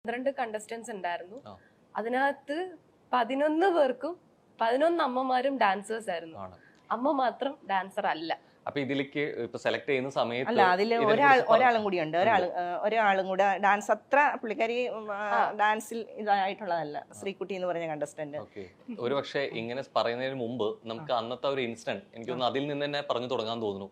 12 contestants ഉണ്ടായിരുന്നു. അതിനകത്ത് 11 പേർക്കും 11 അമ്മമാരും ഡാൻസേഴ്സ് ആയിരുന്നു. അമ്മ മാത്രം ഡാൻസർ അല്ല. അപ്പൊ ഇതിലേക്ക് ഇപ്പൊ സെലക്ട് ചെയ്യുന്ന സമയത്ത് അല്ല, അതില് ഒരാളും കൂടി ഉണ്ട്. ഒരാളും കൂടെ ഡാൻസ് അത്ര പുള്ളിക്കാരി ഡാൻസിൽ ഇതായിട്ടുള്ളതല്ല, ശ്രീകുട്ടി എന്ന് പറഞ്ഞ കണ്ടസ്റ്റന്റ്. ഒരു പക്ഷെ ഇങ്ങനെ പറയുന്നതിന് മുമ്പ് നമുക്ക് അന്നത്തെ ഒരു ഇൻസിഡന്റ് എനിക്ക് തോന്നുന്നു അതിൽ നിന്ന് തന്നെ പറഞ്ഞു തുടങ്ങാൻ തോന്നുന്നു.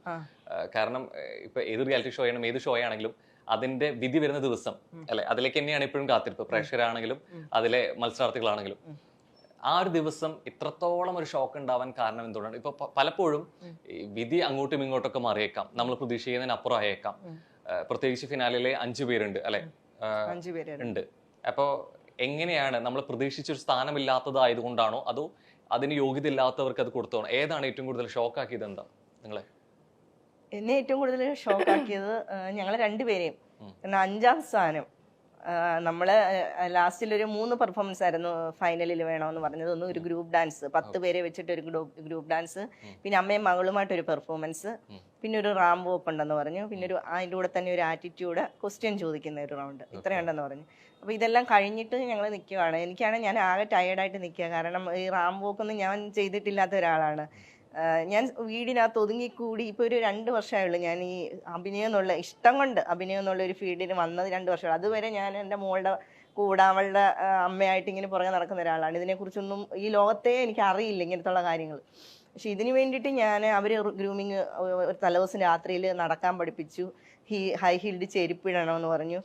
കാരണം ഇപ്പൊ ഏത് റിയാലിറ്റി ഷോ ആണെങ്കിലും ഏത് ഷോ ആണെങ്കിലും അതിന്റെ വിധി വരുന്ന ദിവസം അല്ലെ, അതിലേക്ക് തന്നെയാണ് എപ്പോഴും കാത്തിരിപ്പ്. പ്രേക്ഷകരാണെങ്കിലും അതിലെ മത്സരാർത്ഥികളാണെങ്കിലും ആ ഒരു ദിവസം ഇത്രത്തോളം ഒരു ഷോക്ക് ഉണ്ടാവാൻ കാരണം എന്തുകൊണ്ടാണ്? ഇപ്പൊ പലപ്പോഴും വിധി അങ്ങോട്ടും ഇങ്ങോട്ടൊക്കെ മാറിയേക്കാം, നമ്മൾ പ്രതീക്ഷിക്കുന്നതിനപ്പുറം ആയേക്കാം. പ്രത്യേകിച്ച് ഫിനാലിലെ 5 പേരുണ്ട് അല്ലെ, 5 പേരുണ്ട് ഉണ്ട്. അപ്പോ എങ്ങനെയാണ് നമ്മൾ പ്രതീക്ഷിച്ചൊരു സ്ഥാനമില്ലാത്തതായതുകൊണ്ടാണോ അതോ അതിന് യോഗ്യത ഇല്ലാത്തവർക്ക് അത് കൊടുത്തോണോ? ഏതാണ് ഏറ്റവും കൂടുതൽ ഷോക്ക് ആക്കിയത്? എന്താ നിങ്ങളെ? എന്നെ ഏറ്റവും കൂടുതൽ ഷോക്ക് ആക്കിയത് ഞങ്ങളെ രണ്ടുപേരെയും. കാരണം 5ാം സ്ഥാനം നമ്മള് ലാസ്റ്റിലൊരു 3 പെർഫോമൻസ് ആയിരുന്നു ഫൈനലിൽ വേണമെന്ന് പറഞ്ഞത്. ഒന്ന് ഒരു ഗ്രൂപ്പ് ഡാൻസ്, 10 പേരെ വെച്ചിട്ട് ഒരു ഗ്രൂപ്പ് ഡാൻസ്, പിന്നെ അമ്മയും മകളുമായിട്ടൊരു പെർഫോമൻസ്, പിന്നെ ഒരു റാമ്പ് വോക്ക് ഉണ്ടെന്ന് പറഞ്ഞു, പിന്നെ അതിൻ്റെ കൂടെ തന്നെ ഒരു ആറ്റിറ്റ്യൂഡ് ക്വസ്റ്റ്യൻ ചോദിക്കുന്ന ഒരു റൗണ്ട്, ഇത്രയുണ്ടെന്ന് പറഞ്ഞു. അപ്പോൾ ഇതെല്ലാം കഴിഞ്ഞിട്ട് ഞങ്ങൾ നിൽക്കുകയാണ്. ഞാൻ ആകെ ടയേർഡായിട്ട് നിൽക്കുക. കാരണം ഈ റാമ്പ് വോക്കൊന്നും ഞാൻ ചെയ്തിട്ടില്ലാത്ത ഒരാളാണ്. ഞാൻ വീടിനകത്ത് ഒതുങ്ങിക്കൂടി ഇപ്പോൾ ഒരു 2 വർഷമായുള്ളൂ ഞാൻ ഈ അഭിനയം എന്നുള്ള ഇഷ്ടം കൊണ്ട് അഭിനയം എന്നുള്ള ഒരു ഫീൽഡിൽ വന്നത് 2 വർഷമാണ്. അതുവരെ ഞാൻ എൻ്റെ മോളുടെ കൂടെ അവളുടെ അമ്മയായിട്ട് ഇങ്ങനെ പുറകെ നടക്കുന്ന ഒരാളാണ്. ഇതിനെക്കുറിച്ചൊന്നും ഈ ലോകത്തെ എനിക്ക് അറിയില്ല ഇങ്ങനത്തുള്ള കാര്യങ്ങൾ. പക്ഷെ ഇതിന് വേണ്ടിയിട്ട് അവർ ഗ്രൂമിങ് ഒരു തലേദിവസം രാത്രിയിൽ നടക്കാൻ പഠിപ്പിച്ചു. ഹൈ ഹീൽഡ് ചെരുപ്പിടണമെന്ന് പറഞ്ഞു.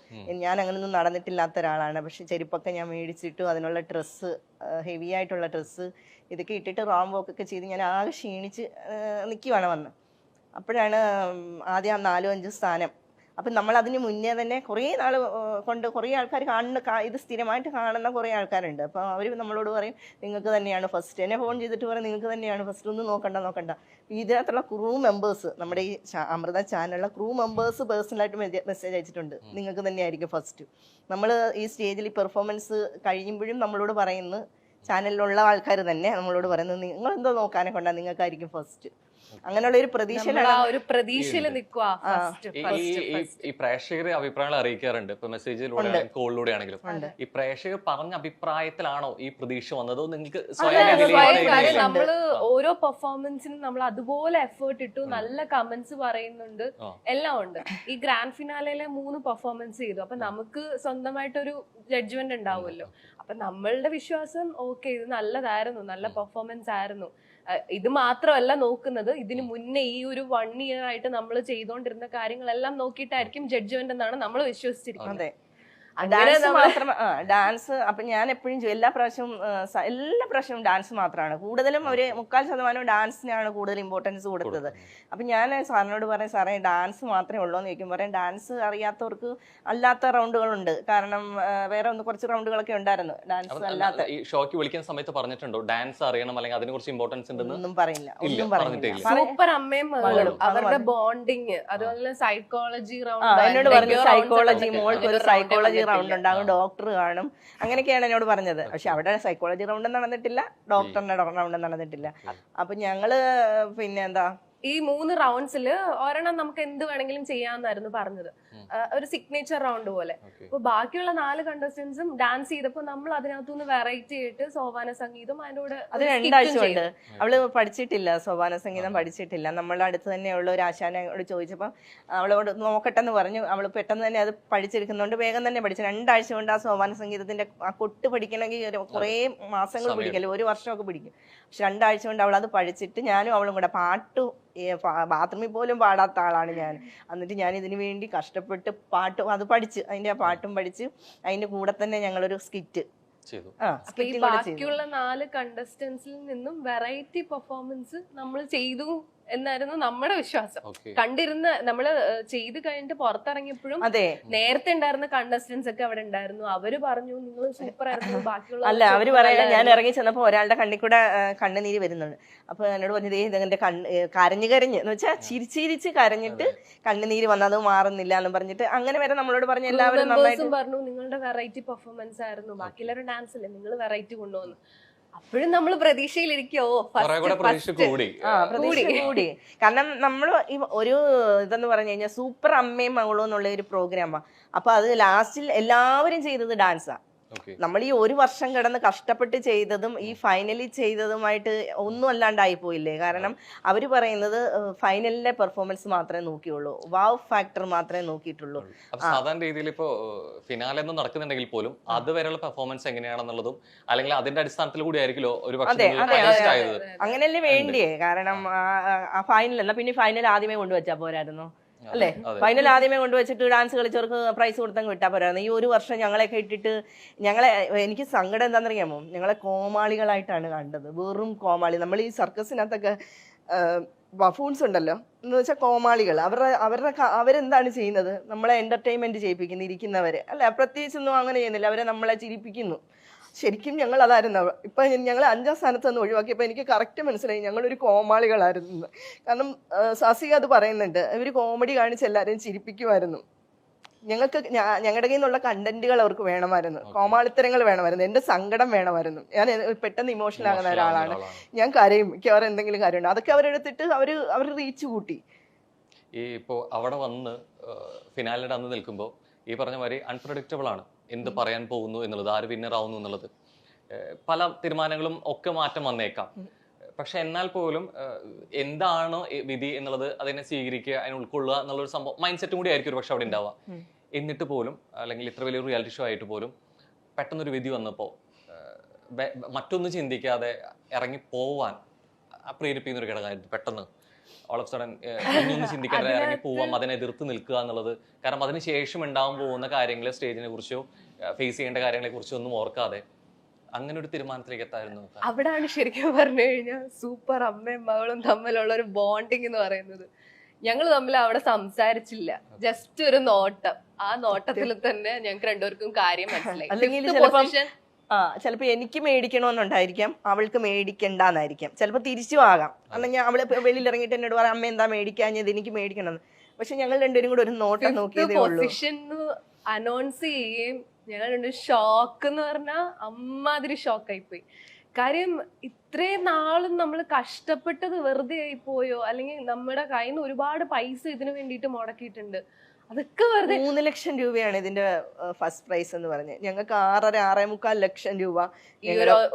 ഞാൻ അങ്ങനൊന്നും നടന്നിട്ടില്ലാത്ത ഒരാളാണ്. പക്ഷെ ചെരുപ്പൊക്കെ ഞാൻ മേടിച്ചിട്ടു, അതിനുള്ള ഡ്രസ്സ്, ഹെവി ആയിട്ടുള്ള ഡ്രസ്സ് ഇതൊക്കെ ഇട്ടിട്ട് റാം വോക്കൊക്കെ ചെയ്ത് ഞാൻ ആകെ ക്ഷീണിച്ച് നിൽക്കുവാണ് വന്ന്. അപ്പോഴാണ് ആദ്യം 4-5 സ്ഥാനം. അപ്പം നമ്മൾ അതിന് മുന്നേ തന്നെ കുറേ നാൾ കൊണ്ട് കുറേ ആൾക്കാർ ഇത് സ്ഥിരമായിട്ട് കാണുന്ന കുറേ ആൾക്കാരുണ്ട്. അപ്പോൾ അവർ നമ്മളോട് പറയും നിങ്ങൾക്ക് തന്നെയാണ് ഫസ്റ്റ്. എന്നെ ഫോൺ ചെയ്തിട്ട് പറയും നിങ്ങൾക്ക് തന്നെയാണ് ഫസ്റ്റ്, ഒന്നും നോക്കണ്ട. ഇതിനകത്തുള്ള ക്രൂ മെമ്പേഴ്സ്, നമ്മുടെ ഈ അമൃത ചാനലിലെ ക്രൂ മെമ്പേഴ്സ് പേഴ്സണലായിട്ട് മെസ്സേജ് അയച്ചിട്ടുണ്ട്, നിങ്ങൾക്ക് തന്നെയായിരിക്കും ഫസ്റ്റ്. നമ്മൾ ഈ സ്റ്റേജിൽ പെർഫോമൻസ് കഴിയുമ്പോഴും നമ്മളോട് പറയുന്നു, ചാനലിലുള്ള ആൾക്കാർ തന്നെ നമ്മളോട് പറയുന്നത് നിങ്ങൾ എന്തോ നോക്കാനെ കൊണ്ടാ നിങ്ങൾക്കായിരിക്കും ഫസ്റ്റ്. അങ്ങനെയുള്ള ഒരു പ്രതീക്ഷയിൽ ഈ പ്രേക്ഷകർ അഭിപ്രായങ്ങൾ അറിയിക്കാറുണ്ട്. ഇപ്പൊ മെസ്സേജിലൂടെ കോളിലൂടെ ആണെങ്കിലും ഈ പ്രേക്ഷകർ പറഞ്ഞ അഭിപ്രായത്തിലാണോ ഈ പ്രതീക്ഷ വന്നത്? നിങ്ങൾക്ക് നമ്മള് ഓരോ പെർഫോമൻസിനും നമ്മൾ അതുപോലെ എഫേർട്ട് ഇട്ടു, നല്ല കമന്റ്സ് പറയുന്നുണ്ട്, എല്ലാം ഉണ്ട്. ഈ ഗ്രാൻഡ് ഫിനാലയിലെ 3 പെർഫോമൻസ് ചെയ്തു. അപ്പൊ നമുക്ക് സ്വന്തമായിട്ടൊരു ജഡ്ജ്മെന്റ് ഉണ്ടാവുമല്ലോ. അപ്പൊ നമ്മളുടെ വിശ്വാസം ഓക്കെ, ഇത് നല്ലതായിരുന്നു, നല്ല പെർഫോമൻസ് ആയിരുന്നു. ഇത് മാത്രമല്ല നോക്കുന്നത്, ഇതിന് മുന്നേ ഈ ഒരു 1 ഇയർ ആയിട്ട് നമ്മൾ ചെയ്തുകൊണ്ടിരുന്ന കാര്യങ്ങളെല്ലാം നോക്കിയിട്ടായിരിക്കും ജഡ്ജ്മെന്റ് എന്നാണ് നമ്മൾ വിശ്വസിച്ചിരിക്കുന്നത്. ഡാൻസ് അപ്പൊ ഞാൻ എപ്പോഴും എല്ലാ പ്രാവശ്യവും ഡാൻസ് മാത്രമാണ് കൂടുതലും. ഒരു 3/4% ഡാൻസിനാണ് കൂടുതൽ ഇമ്പോർട്ടൻസ് കൊടുത്തത്. അപ്പൊ ഞാൻ സാറിനോട് പറയും, സാറേ ഡാൻസ് മാത്രമേ ഉള്ളൂ എന്ന് ചോദിക്കും. പറയും ഡാൻസ് അറിയാത്തവർക്ക് അല്ലാത്ത റൗണ്ടുകളുണ്ട്. കാരണം വേറെ കുറച്ച് റൗണ്ടുകളൊക്കെ ഉണ്ടായിരുന്നു ഡാൻസ് അല്ലാത്ത. ഈ ഷോക്ക് വിളിക്കുന്ന സമയത്ത് പറഞ്ഞിട്ടുണ്ടോ ഡാൻസ് അറിയണം അല്ലെങ്കിൽ അതിനെ കുറിച്ച് ഇമ്പോർട്ടൻസ് ഉണ്ടെന്ന്? ഒന്നും പറഞ്ഞില്ല. സൂപ്പർ അമ്മയും മകളും അവരുടെ ബോണ്ടിങ്, അതുപോലെ സൈക്കോളജി റൗണ്ട്. എന്നോട് പറഞ്ഞു സൈക്കോളജി, മോൾക്ക് ഒരു സൈക്കോളജി റൗണ്ട് ഉണ്ടാകും, ഡോക്ടർ കാണും, അങ്ങനെയൊക്കെയാണ് എന്നോട് പറഞ്ഞത്. പക്ഷെ അവിടെ സൈക്കോളജി റൗണ്ട് നടന്നിട്ടില്ല, ഡോക്ടറിന്റെ റൗണ്ട് നടന്നിട്ടില്ല. അപ്പൊ ഞങ്ങള് ഈ 3 റൗണ്ട്സിൽ ഒരെണ്ണം നമുക്ക് എന്ത് വേണമെങ്കിലും ചെയ്യാമെന്നായിരുന്നു പറഞ്ഞത്, ഒരു സിഗ്നേച്ചർ റൗണ്ട് പോലെ. അപ്പൊ ബാക്കിയുള്ള 4 കണ്ടസ്റ്റൻസും ഡാൻസ് ചെയ്തപ്പോ നമ്മൾ അതിനകത്തുനിന്ന് വെറൈറ്റി ആയിട്ട് സോപാന സംഗീതം അതിന്റെ കൂടെ. അത് 2 ആഴ്ച ഉണ്ട്. അവള് പഠിച്ചിട്ടില്ല, സോപാന സംഗീതം പഠിച്ചിട്ടില്ല. നമ്മളുടെ അടുത്ത് തന്നെയുള്ള ഒരു ആശാനോട് ചോദിച്ചപ്പോൾ അവളോട് നോക്കട്ടെന്ന് പറഞ്ഞു. അവള് പെട്ടെന്ന് തന്നെ അത് പഠിച്ചെടുക്കുന്നതുകൊണ്ട് വേഗം തന്നെ പഠിച്ചു. 2 ആഴ്ച കൊണ്ട് ആ സോപാന സംഗീതത്തിന്റെ ആ കൊട്ട് പഠിക്കണമെങ്കിൽ കുറേ മാസങ്ങൾ പിടിക്കല്ലോ, 1 വർഷമൊക്കെ പിടിക്കും. പക്ഷെ 2 ആഴ്ച കൊണ്ട് അവൾ അത് പഠിച്ചിട്ട് ഞാനും അവളും കൂടെ ബാത്റൂമിൽ പോലും പാടാത്ത ആളാണ് ഞാൻ. എന്നിട്ട് ഞാൻ ഇതിനു വേണ്ടി കഷ്ടപ്പെട്ട് അത് പഠിച്ച് അതിന്റെ ആ പാട്ടും പഠിച്ച് അതിന്റെ കൂടെ തന്നെ ഞങ്ങളൊരു സ്കിറ്റ്. ബാക്കിയുള്ള 4 കണ്ടസ്റ്റൻസിൽ നിന്നും വെറൈറ്റി പെർഫോമൻസ് നമ്മൾ ചെയ്തു എന്നായിരുന്നു നമ്മുടെ വിശ്വാസം. കണ്ടിരുന്ന നമ്മള് ചെയ്ത് കഴിഞ്ഞിട്ട് പുറത്തിറങ്ങിയപ്പോഴും നേരത്തെ ഉണ്ടായിരുന്ന കണ്ടസ്റ്റൻസ് ഒക്കെ അവിടെ ഉണ്ടായിരുന്നു. അവര് പറഞ്ഞു നിങ്ങൾ സൂപ്പർ ആയിരുന്നു. ബാക്കിയുള്ള അവര് പറയാ, ഞാൻ ഇറങ്ങി ചെന്നപ്പോ ഒരാളുടെ കണ്ണിൽ കൂടെ കണ്ണുനീര് വരുന്നുണ്ട്. അപ്പൊ എന്നോട് പറഞ്ഞത് ഇതിന്റെ കരഞ്ഞ് എന്ന് വെച്ചാൽ ചിരിച്ചിരിച്ച് കരഞ്ഞിട്ട് കണ്ണുനീര് വന്നത് മാറുന്നില്ല എന്ന് പറഞ്ഞിട്ട് അങ്ങനെ വരെ നമ്മളോട് പറഞ്ഞു. എല്ലാവരും പറഞ്ഞു നിങ്ങളുടെ വെറൈറ്റി പെർഫോമൻസ് ആയിരുന്നു, ബാക്കിയുള്ളവരുടെ ഡാൻസ് അല്ലേ, നിങ്ങൾ വെറൈറ്റി കൊണ്ടുവന്നു. അപ്പോഴും നമ്മൾ പ്രതീക്ഷയിലിരിക്കോ കുറെ കൂടെ പ്രതീക്ഷ കൂടി. പ്രതീക്ഷ കൂടി. കാരണം നമ്മൾ ഒരു ഇതെന്ന് പറഞ്ഞു കഴിഞ്ഞാൽ സൂപ്പർ അമ്മയും മകളും എന്നുള്ള ഒരു പ്രോഗ്രാമാ. അപ്പൊ അത് ലാസ്റ്റിൽ എല്ലാവരും ചെയ്തത് ഡാൻസാ. നമ്മൾ ഈ ഒരു വർഷം കിടന്ന് കഷ്ടപ്പെട്ട് ചെയ്തതും ഈ ഫൈനലിൽ ചെയ്തതുമായിട്ട് ഒന്നും അല്ലാണ്ടായി പോയില്ലേ. കാരണം അവര് പറയുന്നത് ഫൈനലിലെ പെർഫോമൻസ് മാത്രമേ നോക്കിയുള്ളൂ, വാവ് ഫാക്ടർ മാത്രമേ നോക്കിയിട്ടുള്ളൂ. സാധാരണ രീതിയിൽ ഇപ്പോ ഫിനാലെ ഒന്നും നടക്കുന്നുണ്ടെങ്കിൽ പോലും അതുവരെയുള്ള പെർഫോമൻസ് എങ്ങനെയാണെന്നുള്ളതും അല്ലെങ്കിൽ അതിന്റെ അടിസ്ഥാനത്തിൽ കൂടി ആയിരിക്കുമല്ലോ ഒരു പക്ഷേ അങ്ങനെയല്ലേ വേണ്ടിയേ. കാരണം ആ ഫൈനൽ എന്നാ പിന്നെ ഫൈനൽ ആദ്യമേ കൊണ്ടുവച്ചാ പോരായിരുന്നു അല്ലേ? ഫൈനൽ ആദ്യമേ കൊണ്ടുവച്ചിട്ട് ഡാൻസ് കളിച്ചവർക്ക് പ്രൈസ് കൊടുത്തങ്ങ് വിട്ടാൽ പോരായിരുന്നു. ഈ ഒരു വർഷം ഞങ്ങളെയൊക്കെ ഇട്ടിട്ട് എനിക്ക് സങ്കടം എന്താണെന്നറിയാമോ, ഞങ്ങളെ കോമാളികളായിട്ടാണ് കണ്ടത്, വെറും കോമാളി. നമ്മൾ ഈ സർക്കസിനകത്തൊക്കെ ബഫൂൺസ് ഉണ്ടല്ലോ എന്ന് വെച്ചാൽ കോമാളികൾ. അവരെന്താണ് ചെയ്യുന്നത്? നമ്മളെ എന്റർടൈൻമെന്റ് ചെയ്യിപ്പിക്കുന്നു, ഇരിക്കുന്നവരെ അല്ല, പ്രത്യേകിച്ചൊന്നും അങ്ങനെ ചെയ്യുന്നില്ല, അവരെ നമ്മളെ ചിരിപ്പിക്കുന്നു. ശരിക്കും ഞങ്ങൾ അതായിരുന്നു. ഇപ്പൊ ഞങ്ങൾ 5ാം സ്ഥാനത്ത് നിന്ന് ഒഴിവാക്കിയപ്പോൾ എനിക്ക് കറക്റ്റ് മനസ്സിലായി ഞങ്ങളൊരു കോമാളികളായിരുന്നു. കാരണം സാസിക അത് പറയുന്നുണ്ട്, ഇവർ കോമഡി കാണിച്ച് എല്ലാവരെയും ചിരിപ്പിക്കുമായിരുന്നു. ഞങ്ങളുടെ കയ്യിൽ നിന്നുള്ള കണ്ടന്റുകൾ അവർക്ക് വേണമായിരുന്നു, കോമാളിത്തരങ്ങൾ വേണമായിരുന്നു, എന്റെ സങ്കടം വേണമായിരുന്നു. ഞാൻ പെട്ടെന്ന് ഇമോഷണൽ ആകുന്ന ഒരാളാണ്, ഞാൻ കരയും, മിക്കവാറും എന്തെങ്കിലും കാര്യമുണ്ട്. അതൊക്കെ അവരെടുത്തിട്ട് അവർ റീച്ച് കൂട്ടി. ഈ ഇപ്പോൾ അവിടെ വന്ന് ഫിനാലിന്റെ അന്ന് നിൽക്കുമ്പോൾ ഈ പറഞ്ഞ മാതിരി അൺപ്രഡിക്റ്റബിൾ ആണ് എന്ത് പറയാൻ പോകുന്നു എന്നുള്ളത്, ആര് വിന്നർ ആവുന്നു എന്നുള്ളത്. പല തീരുമാനങ്ങളും ഒക്കെ മാറ്റം വന്നേക്കാം. പക്ഷെ എന്നാൽ പോലും എന്താണ് വിധി എന്നുള്ളത് അതിനെ സ്വീകരിക്കുക, അതിനെ ഉൾക്കൊള്ളുക എന്നുള്ളൊരു സംഭവം മൈൻഡ് സെറ്റും കൂടി ആയിരിക്കും ഒരു പക്ഷെ അവിടെ ഉണ്ടാവുക. എന്നിട്ട് പോലും അല്ലെങ്കിൽ ഇത്ര വലിയൊരു റിയാലിറ്റി ഷോ ആയിട്ട് പോലും പെട്ടെന്നൊരു വിധി വന്നപ്പോൾ മറ്റൊന്നും ചിന്തിക്കാതെ ഇറങ്ങി പോവാൻ പ്രേരിപ്പിക്കുന്ന ഒരു ഘടകമായിരുന്നു. പെട്ടെന്ന് ഓൾ ഓഫ് സഡൻ ഒന്നും ചിന്തിക്കാതെ ഇറങ്ങി പോവാം, അതിനെ എതിർത്ത് നിൽക്കുക എന്നുള്ളത്. കാരണം അതിനുശേഷം ഉണ്ടാവാൻ പോകുന്ന കാര്യങ്ങൾ, സ്റ്റേജിനെ കുറിച്ചോ ഫേസ് ചെയ്യേണ്ട കാര്യങ്ങളെ കുറിച്ചോ ഒന്നും ഓർക്കാതെ അങ്ങനെ ഒരു തീരുമാനത്തിലേക്ക് എത്തായിരുന്നു. അവിടാണ് ശരിക്കും പറഞ്ഞു കഴിഞ്ഞാൽ സൂപ്പർ അമ്മയും മകളും തമ്മിലുള്ള ഒരു ബോണ്ടിങ് എന്ന് പറയുന്നത്. ഞങ്ങൾ തമ്മിൽ അവിടെ സംസാരിച്ചില്ല, ജസ്റ്റ് ഒരു നോട്ടം. ആ നോട്ടത്തിൽ തന്നെ ഞങ്ങൾക്ക് രണ്ടുപേർക്കും കാര്യം മനസ്സിലായി. ചിലപ്പോ എനിക്ക് മേടിക്കണമെന്നുണ്ടായിരിക്കാം, അവൾക്ക് മേടിക്കണ്ടെന്നായിരിക്കാം, ചിലപ്പോ തിരിച്ചു ആകാം. അല്ലെങ്കിൽ അവള് വെളിയിൽ ഇറങ്ങിയിട്ട് എന്നോട് പറയാം അമ്മ എന്താ മേടിക്കാഞ്ഞത്, എനിക്ക് മേടിക്കണം. പക്ഷെ ഞങ്ങൾ രണ്ടുപേരും കൂടെ ഒരു നോട്ടം നോക്കിയതേ ഉള്ളൂ. പൊസിഷൻ അനൗൺസ് ചെയ്യുകയും ഞങ്ങൾ രണ്ട് ഷോക്ക് എന്ന് പറഞ്ഞാൽ അമ്മാതിരി ഷോക്കായി പോയി. കാര്യം ഇത്രയും നാളും നമ്മൾ കഷ്ടപ്പെട്ടത് വെറുതെ ആയി പോയോ, അല്ലെങ്കിൽ നമ്മുടെ കയ്യിൽ നിന്ന് ഒരുപാട് പൈസ ഇതിനു വേണ്ടിയിട്ട് മുടക്കിയിട്ടുണ്ട്, അതൊക്കെ വെറുതെ. 3 ലക്ഷം രൂപയാണ് ഇതിന്റെ ഫസ്റ്റ് പ്രൈസ് എന്ന് പറഞ്ഞത്. ഞങ്ങൾക്ക് 6.5 ലക്ഷം രൂപ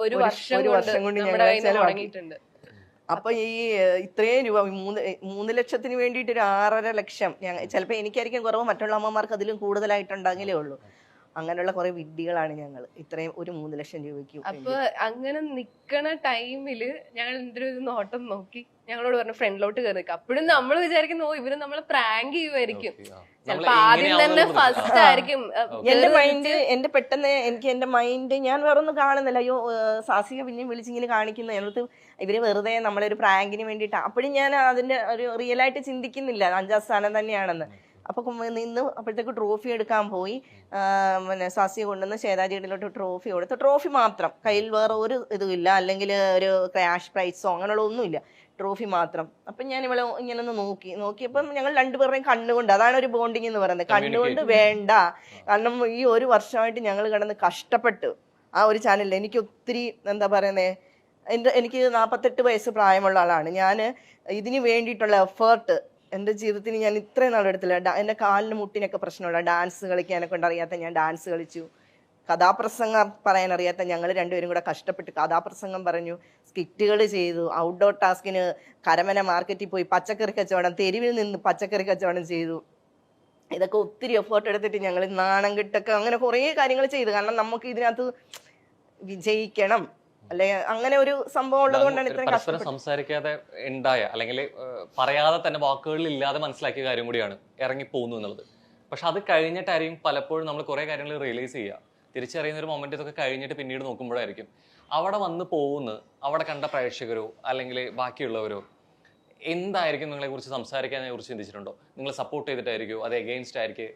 ഒരു വർഷം കൊണ്ട് ഞങ്ങൾ ചെലവാക്കിയിട്ടുണ്ട്. അപ്പൊ ഈ ഇത്രയും രൂപ 3 ലക്ഷത്തിന് വേണ്ടിയിട്ട് ഒരു 6.5 ലക്ഷം ചിലപ്പോ എനിക്കായിരിക്കും കുറവ്, മറ്റുള്ള അമ്മമാർക്ക് അതിലും കൂടുതലായിട്ടുണ്ടെങ്കിലേ ഉള്ളൂ. അങ്ങനെയുള്ള കുറെ വിഡ്ഢികളാണ് ഞങ്ങൾ ഇത്രയും ഒരു 3 ലക്ഷം രൂപയ്ക്ക്. അപ്പൊ അങ്ങനെ നിക്കണ ടൈമില് ഞങ്ങൾ എന്തൊരു നോട്ടം നോക്കി ഞങ്ങളോട് പറഞ്ഞു ഫ്രണ്ടിലോട്ട് കയറി നിൽക്കാം. അപ്പോഴും നമ്മൾ വിചാരിക്കുന്നു ഇവര് നമ്മളെ പ്രാങ്ക് ചെയ്യുമായിരിക്കും, ചിലപ്പോ ആദ്യം തന്നെ ഫസ്റ്റ് ആയിരിക്കും. എന്റെ പെട്ടെന്ന് എന്റെ മൈൻഡ് ഞാൻ വേറൊന്നും കാണുന്നില്ല. അയ്യോ സാസിക പിന്നെയും വിളിച്ചിങ്ങനെ കാണിക്കുന്നു, എന്നിട്ട് ഇവര് വെറുതെ നമ്മളൊരു പ്രാങ്കിന് വേണ്ടിയിട്ട്. അപ്പോഴും ഞാൻ അതിന്റെ ഒരു റിയലായിട്ട് ചിന്തിക്കുന്നില്ല 5ാം സ്ഥാനം തന്നെയാണെന്ന്. അപ്പൊ നിന്ന് അപ്പോഴത്തേക്ക് ട്രോഫി എടുക്കാൻ പോയി. പിന്നെ സാസിയെ കൊണ്ടുവന്ന് ശ്വേതാജിയിലോട്ട് ട്രോഫി കൊടുത്തു. ട്രോഫി മാത്രം, കയ്യിൽ വേറെ ഒരു ഇതുമില്ല, അല്ലെങ്കിൽ ഒരു ക്യാഷ് പ്രൈസോ അങ്ങനെയുള്ള ഒന്നുമില്ല, ട്രോഫി മാത്രം. അപ്പൊ ഞാൻ ഇവളെ ഇങ്ങനെ ഒന്ന് നോക്കിയപ്പം ഞങ്ങൾ രണ്ടുപേരുടെയും കണ്ണുകൊണ്ട്, അതാണ് ഒരു ബോണ്ടിങ് എന്ന് പറയുന്നത്. കണ്ണുകൊണ്ട് വേണ്ട, കാരണം ഈ ഒരു വർഷമായിട്ട് ഞങ്ങൾ കിടന്ന് കഷ്ടപ്പെട്ടു ആ ഒരു ചാനലിൽ. എനിക്ക് ഒത്തിരി എന്താ പറയുന്നത്, എനിക്ക് 48 വയസ്സ് പ്രായമുള്ള ആളാണ് ഞാൻ. ഇതിന് വേണ്ടിയിട്ടുള്ള എഫേർട്ട് എൻ്റെ ജീവിതത്തിന് ഞാൻ ഇത്രയും നാളെടുത്തില്ല. എൻ്റെ കാലിന് മുട്ടിനൊക്കെ പ്രശ്നമുള്ള, ഡാൻസ് കളിക്കാനൊക്കെ അറിയാത്ത ഞാൻ ഡാൻസ് കളിച്ചു. കഥാപ്രസംഗം പറയാൻ അറിയാത്ത ഞങ്ങൾ രണ്ടുപേരും കൂടെ കഷ്ടപ്പെട്ട് കഥാപ്രസംഗം പറഞ്ഞു, സ്കിറ്റുകൾ ചെയ്തു, ഔട്ട്ഡോർ ടാസ്കിന് കരമന മാർക്കറ്റിൽ പോയി പച്ചക്കറി കച്ചവടം, തെരുവിൽ നിന്ന് പച്ചക്കറി കച്ചവടം ചെയ്തു. ഇതൊക്കെ ഒത്തിരി എഫേർട്ട് എടുത്തിട്ട് ഞങ്ങൾ നാണം കെട്ടൊക്കെ അങ്ങനെ കുറേ കാര്യങ്ങൾ ചെയ്തു. കാരണം നമുക്ക് ഇതിനകത്ത് വിജയിക്കണം, അല്ലെ അങ്ങനെ ഒരു സംഭവം ഉള്ളത് കൊണ്ടാണ് ഇത്രയും പരസ്പരം സംസാരിക്കാതെ ഉണ്ടായ, അല്ലെങ്കിൽ പറയാതെ തന്നെ വാക്കുകളിൽ ഇല്ലാതെ മനസ്സിലാക്കിയ കാര്യം കൂടിയാണ് ഇറങ്ങിപ്പോകുന്നു എന്നുള്ളത്. പക്ഷെ അത് കഴിഞ്ഞിട്ടായിരിക്കും പലപ്പോഴും നമ്മൾ കുറെ കാര്യങ്ങൾ റിയലൈസ് ചെയ്യുക, തിരിച്ചറിയുന്ന ഒരു മൊമെന്റ് ഇതൊക്കെ കഴിഞ്ഞിട്ട് പിന്നീട് നോക്കുമ്പോഴായിരിക്കും അവിടെ വന്ന് പോകുന്നു. അവിടെ കണ്ട പ്രേക്ഷകരോ അല്ലെങ്കിൽ ബാക്കിയുള്ളവരോ എന്തായിരിക്കും നിങ്ങളെ കുറിച്ച് സംസാരിക്കാനെ കുറിച്ച് ചിന്തിച്ചിട്ടുണ്ടോ? നിങ്ങൾ സപ്പോർട്ട് ചെയ്തിട്ടായിരിക്കും, അത് എഗെയിൻസ്റ്റ് ആയിരിക്കും,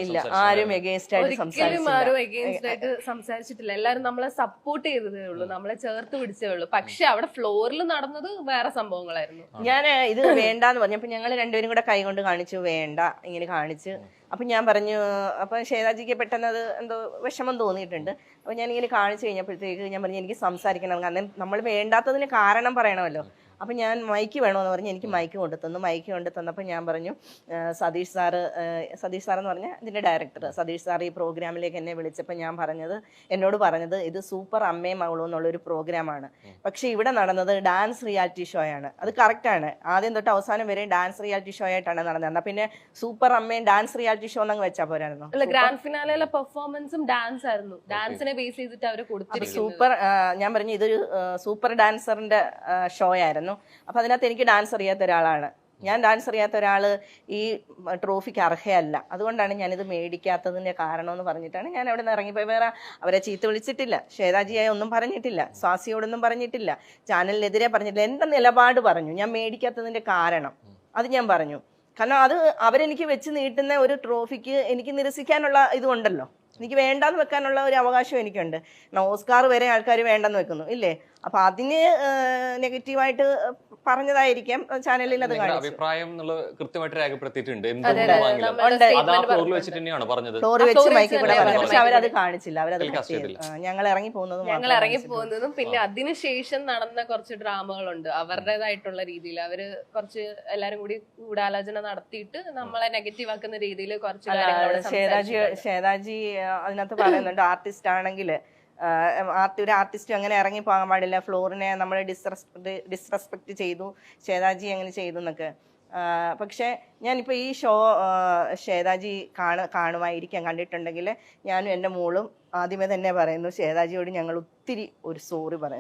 ഇല്ല ആരും എഗെയിൻസ്റ്റ് ആയിട്ട് ഒരിക്കലും സംസാരിച്ചില്ല. ആരും എഗെയിൻസ്റ്റ് ആയിട്ട് സംസാരിച്ചിട്ടില്ല. എല്ലാരും നമ്മളെ സപ്പോർട്ട് ചെയ്തതേ ഉള്ളൂ, നമ്മളെ ചേർത്ത് പിടിച്ചേ ഉള്ളൂ. പക്ഷെ അവിടെ ഫ്ലോറിൽ നടന്നത് വേറെ സംഭവങ്ങളായിരുന്നു. ഞാൻ ഇത് വേണ്ടാന്ന് പറഞ്ഞപ്പോ ഞങ്ങൾ രണ്ടുപേരും കൂടെ കൈ കൊണ്ട് കാണിച്ചു വേണ്ട, ഇങ്ങനെ കാണിച്ച്. അപ്പൊ ഞാൻ പറഞ്ഞു, അപ്പൊ ശ്വേതാജിക്ക് പെട്ടെന്ന് അത് എന്തോ വിഷമം തോന്നിയിട്ടുണ്ട്. അപ്പൊ ഞാൻ ഇങ്ങനെ കാണിച്ചു കഴിഞ്ഞപ്പോഴത്തേക്ക് ഞാൻ പറഞ്ഞു എനിക്ക് സംസാരിക്കണം, കാരണം നമ്മൾ വേണ്ടാത്തതിന് കാരണം പറയണമല്ലോ. അപ്പം ഞാൻ മൈക്ക് വേണമെന്ന് പറഞ്ഞ് എനിക്ക് മൈക്ക് കൊണ്ടു തന്നു. മൈക്ക് കൊണ്ടു തന്നപ്പോൾ ഞാൻ പറഞ്ഞു സതീഷ് സാർ എന്ന് പറഞ്ഞാൽ ഇതിൻ്റെ ഡയറക്ടർ സതീഷ് സാർ ഈ പ്രോഗ്രാമിലേക്ക് എന്നെ വിളിച്ചപ്പോൾ എന്നോട് പറഞ്ഞത് ഇത് സൂപ്പർ അമ്മയും മകളും എന്നുള്ളൊരു പ്രോഗ്രാമാണ്. പക്ഷേ ഇവിടെ നടന്നത് ഡാൻസ് റിയാലിറ്റി ഷോ ആണ്. അത് കറക്റ്റാണ്, ആദ്യം തൊട്ട് അവസാനം വരെ ഡാൻസ് റിയാലിറ്റി ഷോ ആയിട്ടാണ് നടന്നത്. എന്നാൽ പിന്നെ സൂപ്പർ അമ്മയും ഡാൻസ് റിയാലിറ്റി ഷോ എന്നങ്ങ് വെച്ചാൽ പോരായിരുന്നു. അല്ല, ഗ്രാൻഡ് ഫിനാലയിലെ പെർഫോമൻസും ഡാൻസ് ആയിരുന്നു. ഡാൻസിനെ ബേസ് ചെയ്തിട്ട് അവർ കൊടുത്തിരിക്കുന്നത് സൂപ്പർ. ഞാൻ പറഞ്ഞു ഇതൊരു സൂപ്പർ ഡാൻസറിന്റെ ഷോ ആയിരുന്നു. അപ്പൊ അതിനകത്ത് എനിക്ക് ഡാൻസ് അറിയാത്ത ഒരാളാണ്, ഞാൻ ഡാൻസ് അറിയാത്ത ഒരാൾ ഈ ട്രോഫിക്ക് അർഹയല്ല. അതുകൊണ്ടാണ് ഞാനിത് മേടിക്കാത്തതിന്റെ കാരണം എന്ന് പറഞ്ഞിട്ടാണ് ഞാൻ അവിടെ നിന്ന് ഇറങ്ങിപ്പോയി. വേറെ അവരെ ചീത്ത വിളിച്ചിട്ടില്ല, ശ്വേതാജിയായി ഒന്നും പറഞ്ഞിട്ടില്ല, സ്വാസിയോടൊന്നും പറഞ്ഞിട്ടില്ല, ചാനലിനെതിരെ പറഞ്ഞിട്ടില്ല. എൻ്റെ നിലപാട് പറഞ്ഞു, ഞാൻ മേടിക്കാത്തതിന്റെ കാരണം അത് ഞാൻ പറഞ്ഞു. കാരണം അത് അവരെനിക്ക് വെച്ച് നീട്ടുന്ന ഒരു ട്രോഫിക്ക് എനിക്ക് നിരസിക്കാനുള്ള ഇതുണ്ടല്ലോ, എനിക്ക് വേണ്ടാന്ന് വെക്കാനുള്ള ഒരു അവകാശം എനിക്കുണ്ട്. ഓസ്കാർ വരെ ആൾക്കാർ വേണ്ടെന്ന് വെക്കുന്നു ഇല്ലേ? അപ്പൊ അതിന് നെഗറ്റീവായിട്ട് പറഞ്ഞതായിരിക്കാം ചാനലിൽ അത് കാണിച്ചു. അഭിപ്രായം കൃത്യമായിട്ട് രേഖപ്പെടുത്തിയിട്ടുണ്ട്. ഫ്ലോറിൽ വെച്ച് മൈക്കിൽ കൂടെ പറഞ്ഞു. പക്ഷെ അവരത് കാണിച്ചില്ല, അവരത് ഞങ്ങൾ ഇറങ്ങി പോകുന്നതും പിന്നെ അതിനുശേഷം നടന്ന കുറച്ച് ഡ്രാമകളുണ്ട് അവരുടേതായിട്ടുള്ള രീതിയിൽ. അവര് കുറച്ച് എല്ലാരും കൂടി ഗൂഢാലോചന നടത്തിയിട്ട് നമ്മളെ നെഗറ്റീവ് ആക്കുന്ന രീതിയിൽ കുറച്ച് ശ്വേതാജി അതിനകത്ത് പറയുന്നുണ്ട്, ആർട്ടിസ്റ്റ് ആണെങ്കിൽ ഒരു ആർട്ടിസ്റ്റ് അങ്ങനെ ഇറങ്ങി പോകാൻ പാടില്ല, ഫ്ലോറിനെ നമ്മൾ ഡിസ്റെസ്പെക്ട് ചെയ്തു, ശ്വേതാജി അങ്ങനെ ചെയ്തു എന്നൊക്കെ. പക്ഷെ ഞാനിപ്പോൾ ഈ ഷോ ശ്വേതാജി കാണുമായിരിക്കാം, കണ്ടിട്ടുണ്ടെങ്കിൽ ഞാനും എൻ്റെ മോളും ആദ്യമേ തന്നെ പറയുന്നു ശ്വേതാജിയോട് ഞങ്ങൾ ഒത്തിരി ഒരു സോറി പറയുന്നു.